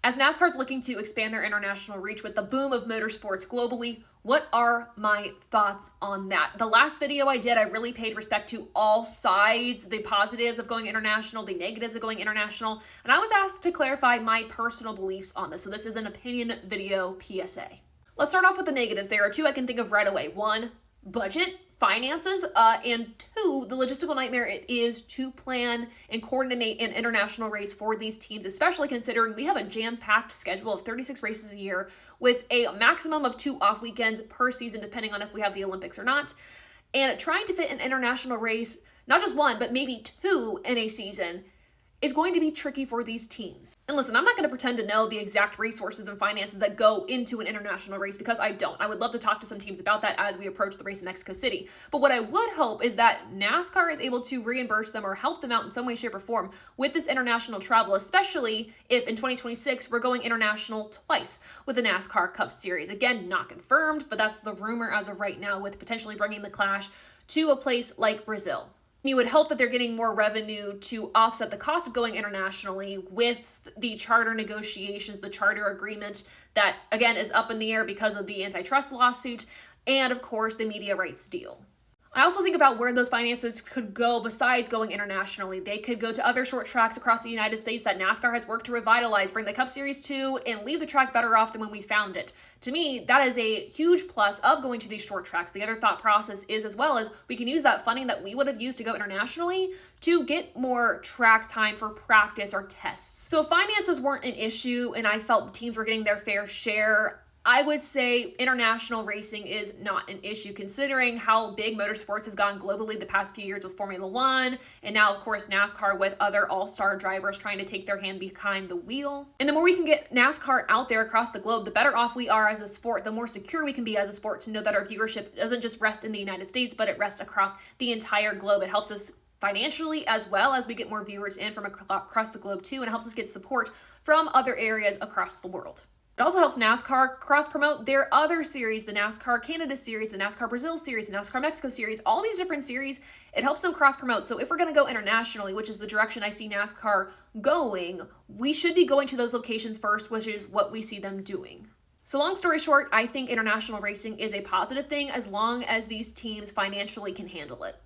As NASCAR is looking to expand their international reach with the boom of motorsports globally, what are my thoughts on that? The last video I did, I really paid respect to all sides, the positives of going international, the negatives of going international, and I was asked to clarify my personal beliefs on this. So this is an opinion video PSA. Let's start off with the negatives. There are two I can think of right away. One, budget, finances, and two, the logistical nightmare it is to plan and coordinate an international race for these teams, especially considering we have a jam-packed schedule of 36 races a year with a maximum of 2 off weekends per season, depending on if we have the Olympics or not. And trying to fit an international race, not just one, but maybe 2 in a season, is going to be tricky for these teams. And listen, I'm not going to pretend to know the exact resources and finances that go into an international race because I don't. I would love to talk to some teams about that as we approach the race in Mexico City. But what I would hope is that NASCAR is able to reimburse them or help them out in some way, shape, or form with this international travel, especially if in 2026 we're going international twice with the NASCAR Cup Series. Again, not confirmed, but that's the rumor as of right now, with potentially bringing the Clash to a place like Brazil. You would hope that they're getting more revenue to offset the cost of going internationally with the charter negotiations, the charter agreement that, again, is up in the air because of the antitrust lawsuit, and, of course, the media rights deal. I also think about where those finances could go besides going internationally. They could go to other short tracks across the United States that NASCAR has worked to revitalize, bring the Cup Series to, and leave the track better off than when we found it. To me, that is a huge plus of going to these short tracks. The other thought process is, as well as, we can use that funding that we would have used to go internationally to get more track time for practice or tests. So if finances weren't an issue and I felt the teams were getting their fair share, I would say international racing is not an issue, considering how big motorsports has gone globally the past few years with Formula One, and now, of course, NASCAR with other all-star drivers trying to take their hand behind the wheel. And the more we can get NASCAR out there across the globe, the better off we are as a sport, the more secure we can be as a sport to know that our viewership doesn't just rest in the United States, but it rests across the entire globe. It helps us financially, as well as we get more viewers in from across the globe too, and it helps us get support from other areas across the world. It also helps NASCAR cross-promote their other series, the NASCAR Canada series, the NASCAR Brazil series, the NASCAR Mexico series, all these different series. It helps them cross-promote. So if we're going to go internationally, which is the direction I see NASCAR going, we should be going to those locations first, which is what we see them doing. So long story short, I think international racing is a positive thing as long as these teams financially can handle it.